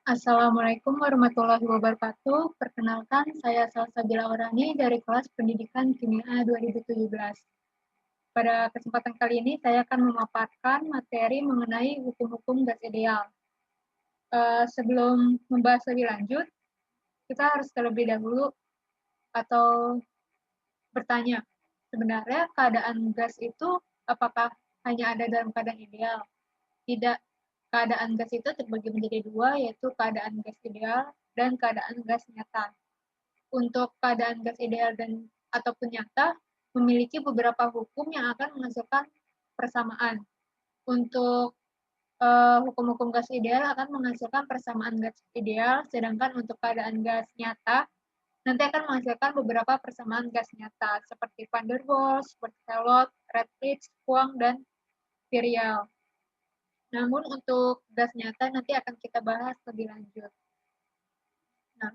Assalamualaikum warahmatullahi wabarakatuh. Perkenalkan, saya Salsabila Orani dari kelas Pendidikan Kimia 2017. Pada kesempatan kali ini, saya akan memaparkan materi mengenai hukum-hukum gas ideal. Sebelum membahas lebih lanjut, kita harus terlebih dahulu atau bertanya, sebenarnya keadaan gas itu apakah hanya ada dalam keadaan ideal? Tidak, keadaan gas itu terbagi menjadi dua, yaitu keadaan gas ideal dan keadaan gas nyata. Untuk keadaan gas ideal dan ataupun nyata, memiliki beberapa hukum yang akan menghasilkan persamaan. Untuk hukum-hukum gas ideal akan menghasilkan persamaan gas ideal, sedangkan untuk keadaan gas nyata nanti akan menghasilkan beberapa persamaan gas nyata seperti Van der Waals, Berthelot, Redlich, Kwong, dan Virial. Namun untuk gas nyata nanti akan kita bahas lebih lanjut. Nah,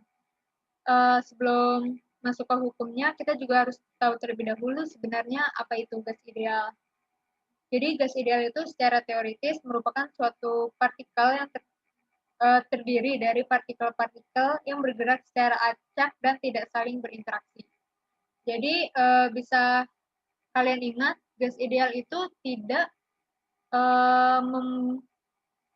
sebelum masuk ke hukumnya, kita juga harus tahu terlebih dahulu sebenarnya apa itu gas ideal. Jadi gas ideal itu secara teoritis merupakan suatu partikel yang terdiri dari partikel-partikel yang bergerak secara acak dan tidak saling berinteraksi. Jadi bisa kalian ingat, gas ideal itu tidak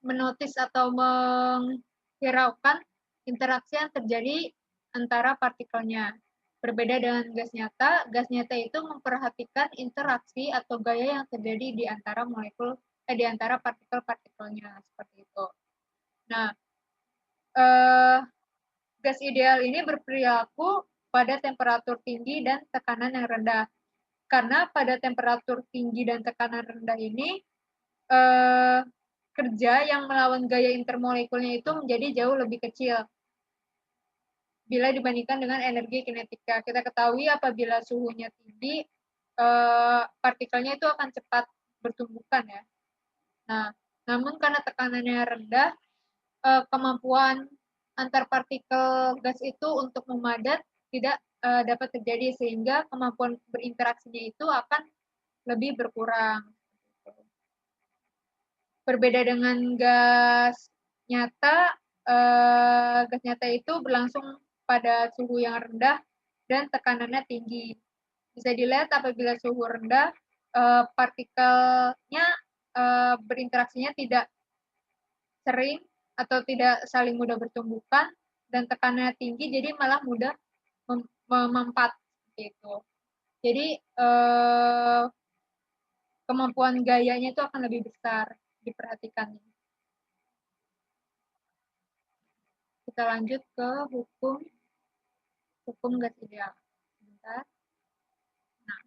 menotis atau menghiraukan interaksi yang terjadi antara partikelnya. Berbeda dengan gas nyata itu memperhatikan interaksi atau gaya yang terjadi di antara di antara partikel-partikelnya seperti itu. Nah, gas ideal ini berperilaku pada temperatur tinggi dan tekanan yang rendah. Karena pada temperatur tinggi dan tekanan rendah ini kerja yang melawan gaya intermolekulnya itu menjadi jauh lebih kecil bila dibandingkan dengan energi kinetika. Kita ketahui apabila suhunya tinggi, partikelnya itu akan cepat bertumbukan ya. Nah, namun karena tekanannya rendah, kemampuan antar partikel gas itu untuk memadat tidak dapat terjadi sehingga kemampuan berinteraksinya itu akan lebih berkurang. Berbeda dengan gas nyata itu berlangsung pada suhu yang rendah dan tekanannya tinggi. Bisa dilihat apabila suhu rendah, partikelnya berinteraksinya tidak sering atau tidak saling mudah bertumbukan, dan tekanannya tinggi, jadi malah mudah memampat gitu. Jadi kemampuan gayanya itu akan lebih besar diperhatikan. Kita lanjut ke hukum gas ideal. Sebentar. Nah,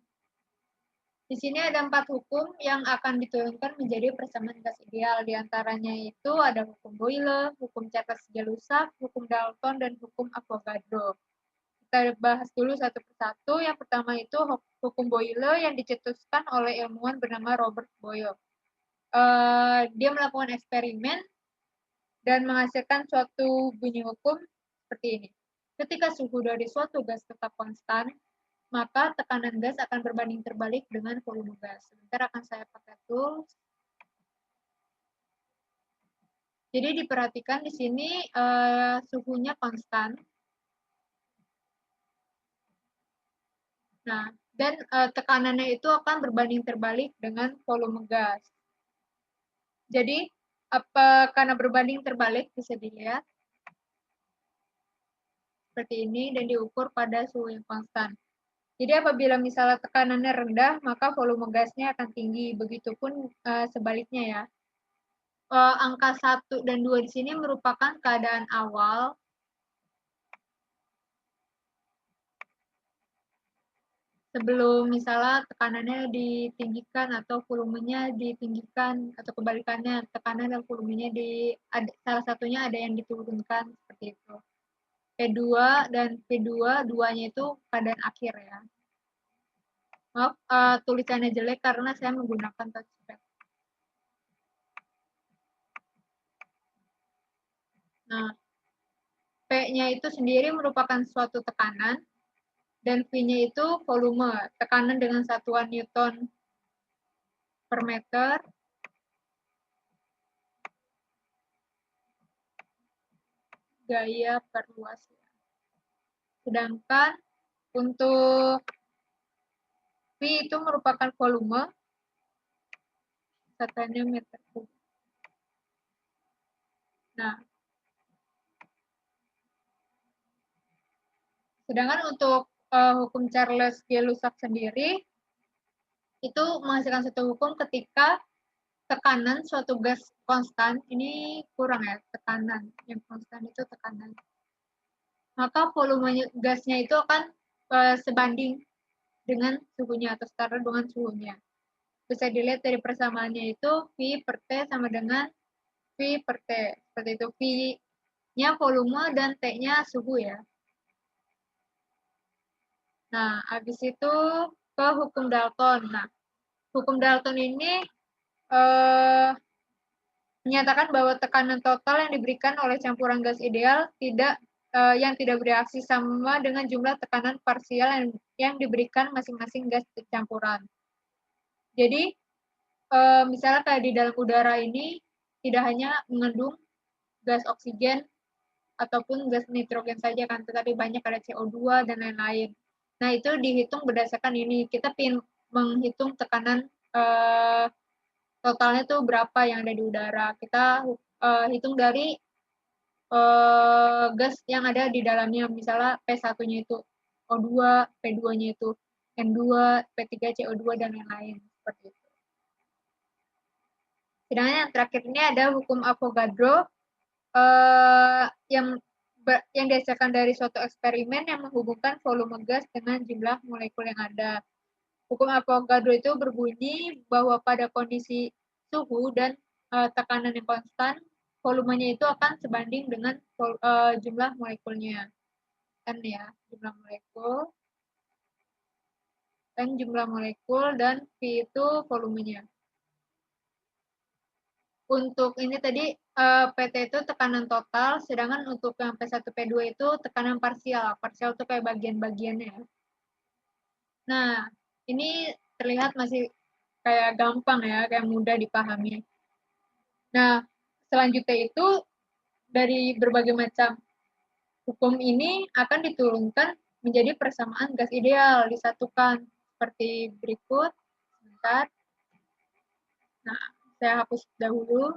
di sini ada 4 hukum yang akan diturunkan menjadi persamaan gas ideal. Di antaranya itu ada hukum Boyle, hukum Charles-Jelusak, hukum Dalton, dan hukum Avogadro. Kita bahas dulu satu persatu. Yang pertama itu hukum Boyle yang dicetuskan oleh ilmuwan bernama Robert Boyle. Dia melakukan eksperimen dan menghasilkan suatu bunyi hukum seperti ini. Ketika suhu dari suatu gas tetap konstan, maka tekanan gas akan berbanding terbalik dengan volume gas. Sebentar akan saya pakai tools. Jadi diperhatikan di sini suhunya konstan. Nah, dan tekanannya itu akan berbanding terbalik dengan volume gas. Jadi karena berbanding terbalik bisa dilihat seperti ini dan diukur pada suhu yang konstan. Jadi apabila misalnya tekanannya rendah, maka volume gasnya akan tinggi. Begitupun sebaliknya ya. Angka 1 dan 2 di sini merupakan keadaan awal. Sebelum misalnya tekanannya ditinggikan atau volumenya ditinggikan, atau kebalikannya, tekanan dan volumenya salah satunya ada yang diturunkan, seperti itu. P2 dan P2, duanya itu keadaan akhir ya. Maaf, tulisannya jelek karena saya menggunakan touchpad. Nah, P-nya itu sendiri merupakan suatu tekanan, dan V-nya itu volume, tekanan dengan satuan Newton per meter. gaya perluas. Sedangkan untuk V itu merupakan volume, katanya meter kubik. Nah, sedangkan untuk hukum Charles G. Lusak sendiri, itu menghasilkan suatu hukum ketika tekanan suatu gas konstan, ini kurang ya, tekanan, yang konstan itu tekanan. Maka volume gasnya itu akan sebanding dengan suhunya atau setara dengan suhunya. Bisa dilihat dari persamaannya itu V per T sama dengan V per T. Seperti itu, V-nya volume dan T-nya suhu ya. Nah, habis itu ke hukum Dalton. Nah, hukum Dalton ini menyatakan bahwa tekanan total yang diberikan oleh campuran gas ideal yang tidak bereaksi sama dengan jumlah tekanan parsial yang diberikan masing-masing gas campuran. Jadi, misalnya kayak di dalam udara ini tidak hanya mengandung gas oksigen ataupun gas nitrogen saja kan, tetapi banyak ada CO2 dan lain-lain. Nah, itu dihitung berdasarkan ini. Kita ingin menghitung tekanan totalnya tuh berapa yang ada di udara. Kita hitung dari gas yang ada di dalamnya, misalnya P1-nya itu O2, P2-nya itu N2, P3 CO2 dan lain-lain seperti itu. Sedangkan yang terakhir ini ada hukum Avogadro yang dihasilkan dari suatu eksperimen yang menghubungkan volume gas dengan jumlah molekul yang ada. Hukum Avogadro itu berbunyi bahwa pada kondisi suhu dan tekanan yang konstan, volumenya itu akan sebanding dengan jumlah molekulnya. N ya, jumlah molekul. N jumlah molekul dan V itu volumenya. Untuk ini tadi PT itu tekanan total, sedangkan untuk yang P1, P2 itu tekanan parsial. Parsial itu kayak bagian-bagiannya. Nah, ini terlihat masih kayak gampang ya, kayak mudah dipahami. Nah, selanjutnya itu dari berbagai macam hukum ini akan diturunkan menjadi persamaan gas ideal, disatukan seperti berikut. Sebentar. Nah, saya hapus dahulu.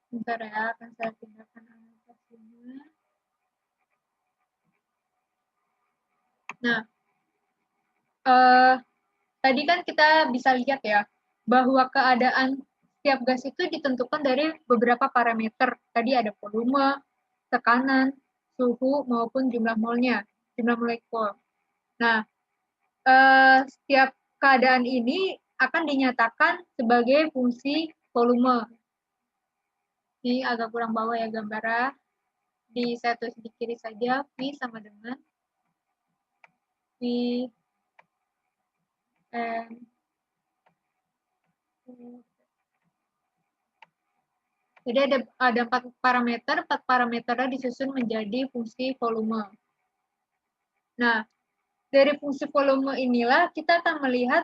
Bentar ya, akan saya pindahkan anotasinya. Nah, tadi kan kita bisa lihat ya, bahwa keadaan setiap gas itu ditentukan dari beberapa parameter. Tadi ada volume, tekanan, suhu, maupun jumlah molnya, jumlah molekul. Nah, setiap keadaan ini akan dinyatakan sebagai fungsi volume. Ini agak kurang bawah ya gambarnya. Saya tulis di kiri saja, V sama dengan V N. Jadi ada 4 parameternya disusun menjadi fungsi volume. Nah, dari fungsi volume inilah kita akan melihat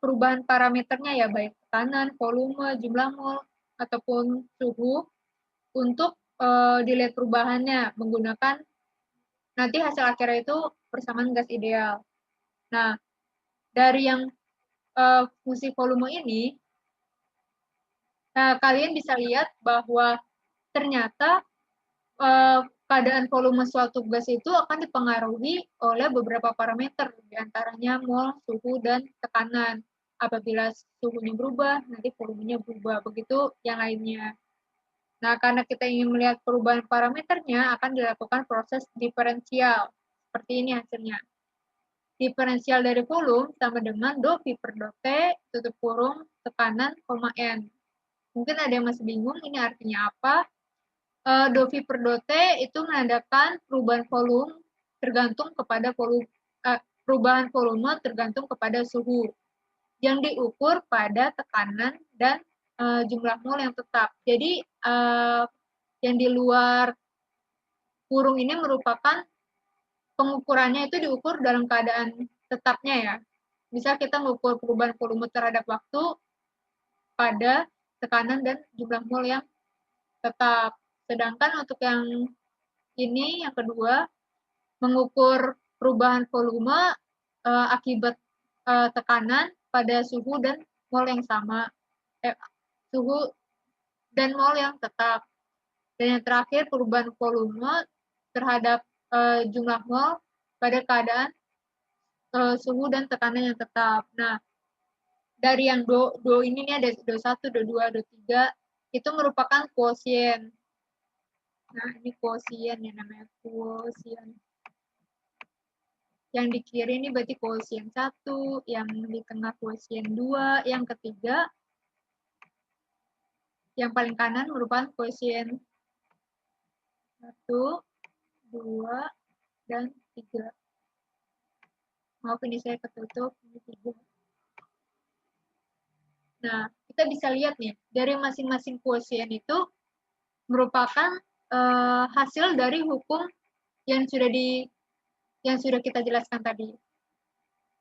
perubahan parameternya ya, baik tekanan, volume, jumlah mol, ataupun suhu, untuk dilihat perubahannya menggunakan nanti hasil akhirnya itu persamaan gas ideal. Nah, dari yang fungsi volume ini, nah, kalian bisa lihat bahwa ternyata keadaan volume suatu gas itu akan dipengaruhi oleh beberapa parameter, diantaranya mol, suhu, dan tekanan. Apabila suhunya berubah, nanti volumenya berubah. Begitu yang lainnya. Nah, karena kita ingin melihat perubahan parameternya, akan dilakukan proses diferensial. Seperti ini hasilnya. Diferensial dari volume sama dengan dou V per dou T, tutup kurung, tekanan, N. Mungkin ada yang masih bingung ini artinya apa. Dou V per dou T itu menandakan perubahan volume tergantung kepada tergantung kepada suhu yang diukur pada tekanan dan jumlah mol yang tetap. Jadi yang di luar kurung ini merupakan pengukurannya itu diukur dalam keadaan tetapnya ya. Bisa kita mengukur perubahan volume terhadap waktu pada tekanan dan jumlah mol yang tetap. Sedangkan untuk yang ini, yang kedua, mengukur perubahan volume akibat tekanan pada suhu dan mol yang sama. Suhu dan mol yang tetap. Dan yang terakhir, perubahan volume terhadap jumlah mol pada keadaan suhu dan tekanan yang tetap. Nah, dari yang do ini nih ada do1, do2, do3, itu merupakan quotient. Nah, ini quotient ya, namanya quotient. Yang di kiri ini berarti quotient 1, yang di tengah quotient 2, yang ketiga, yang paling kanan merupakan quotient 1, 2, dan 3. Maaf ini saya ketutup, ini 3. Nah, kita bisa lihat nih, dari masing-masing quotient itu merupakan hasil dari hukum yang sudah kita jelaskan tadi.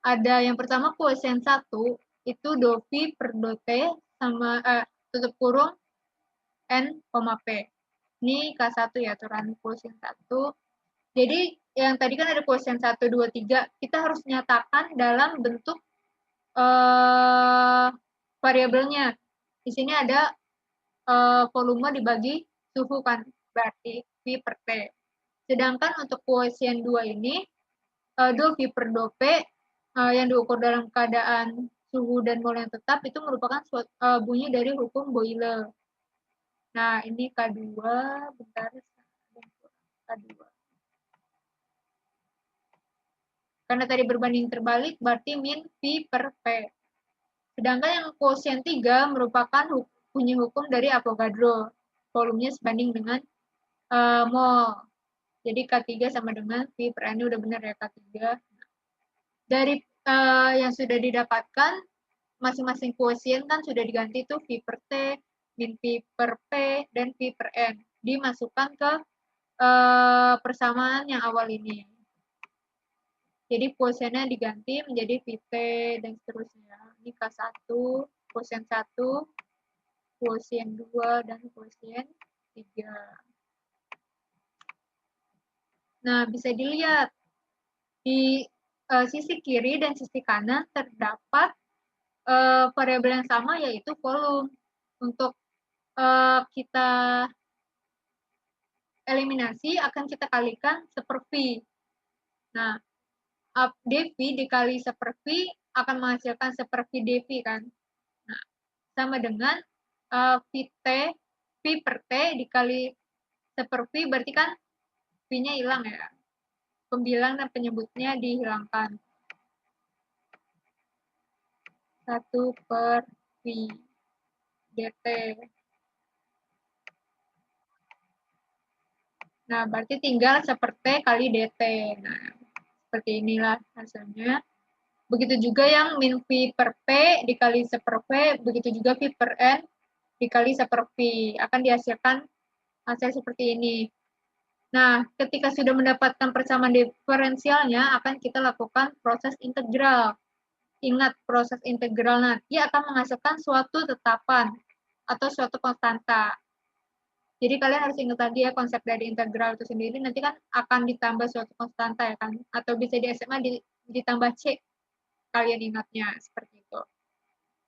Ada yang pertama quotient 1 itu do V per do T sama tutup kurung N, P. Ini K1 ya, aturan quotient 1. Jadi yang tadi kan ada quotient 1, 2, 3, kita harus nyatakan dalam bentuk variabelnya. Di sini ada volume dibagi suhu kan, berarti V per T. Sedangkan untuk quotient 2 ini, do V per do P yang diukur dalam keadaan suhu dan mol yang tetap itu merupakan bunyi dari hukum Boyle. Nah, ini K2, bentar, K2. Karena tadi berbanding terbalik, berarti min V per P. Sedangkan yang quotient 3 merupakan bunyi hukum dari Avogadro. Volumenya sebanding dengan mol. Jadi K3 sama dengan V per N, ini udah benar ya K3. Dari yang sudah didapatkan, masing-masing quotient kan sudah diganti tuh V per T, min V per P, dan V per N. Dimasukkan ke persamaan yang awal ini. Jadi quotientnya diganti menjadi VT dan seterusnya. Ini K1, quotient 1, quotient 2, dan quotient 3. Nah, bisa dilihat di sisi kiri dan sisi kanan terdapat variabel yang sama, yaitu volume. Untuk kita eliminasi, akan kita kalikan seper-V. Nah, dV dikali seper-V akan menghasilkan seper-V dV kan. Nah, sama dengan VT, V per T dikali seper-V, berarti kan V-nya hilang ya. Pembilang dan penyebutnya dihilangkan. 1 per V dt. Nah, berarti tinggal seper-T kali dt. Nah, seperti inilah hasilnya. Begitu juga yang min V per P dikali seper V, begitu juga V per N dikali seper V. Akan dihasilkan hasil seperti ini. Nah, ketika sudah mendapatkan persamaan diferensialnya, akan kita lakukan proses integral. Ingat, proses integral nanti akan menghasilkan suatu tetapan atau suatu konstanta. Jadi kalian harus ingat tadi ya, konsep dari integral itu sendiri nanti kan akan ditambah suatu konstanta ya kan, atau bisa di SMA ditambah C. Kalian ingatnya seperti itu.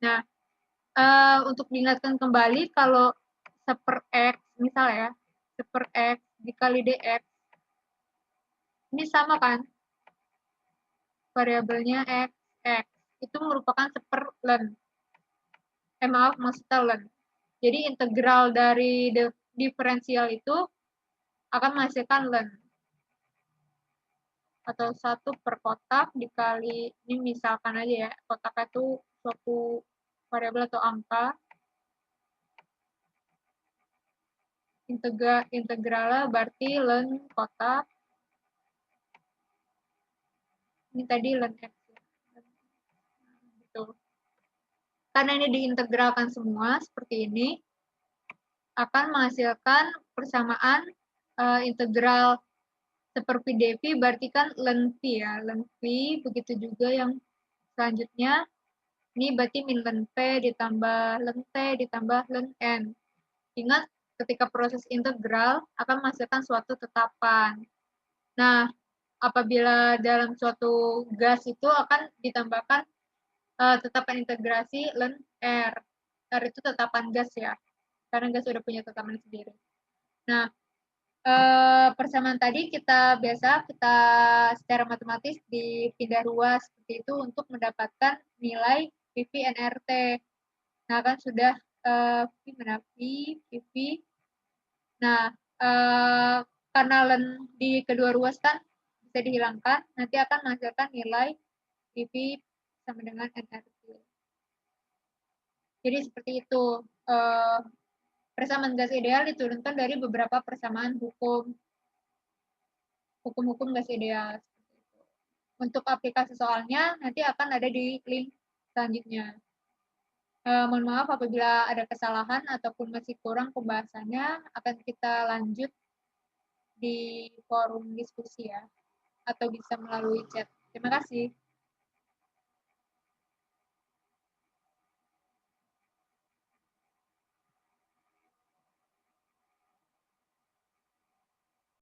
Nah, untuk diingatkan kembali, kalau seper X, misal ya, seper X dikali DX, ini sama kan? Variabelnya X, X. Itu merupakan seper ln. Maaf, maksudnya ln. Jadi integral dari diferensial itu akan menghasilkan ln. Atau 1 per kotak dikali, ini misalkan aja ya, kotaknya itu suatu variabel atau angka. Integralnya berarti ln kotak. Ini tadi ln X. Gitu. Karena ini diintegralkan semua seperti ini, akan menghasilkan persamaan integral Seperti Devi berarti kan Lenvi ya, Lenvi, begitu juga yang selanjutnya, ini berarti min len P ditambah len T ditambah len N. Ingat, ketika proses integral akan menghasilkan suatu tetapan. Nah, apabila dalam suatu gas itu akan ditambahkan tetapan integrasi len R. R itu tetapan gas ya, karena gas sudah punya tetapan sendiri. Nah, persamaan tadi kita secara matematis dipindah ruas seperti itu untuk mendapatkan nilai PV NRT. Nah, kan sudah PV. Nah, karena len di kedua ruas kan bisa dihilangkan, nanti akan menghasilkan nilai PV sama dengan NRT. Jadi seperti itu. Persamaan gas ideal diturunkan dari beberapa persamaan hukum-hukum gas ideal. Untuk aplikasi soalnya nanti akan ada di link selanjutnya. Mohon maaf apabila ada kesalahan ataupun masih kurang pembahasannya, akan kita lanjut di forum diskusi ya, atau bisa melalui chat. Terima kasih.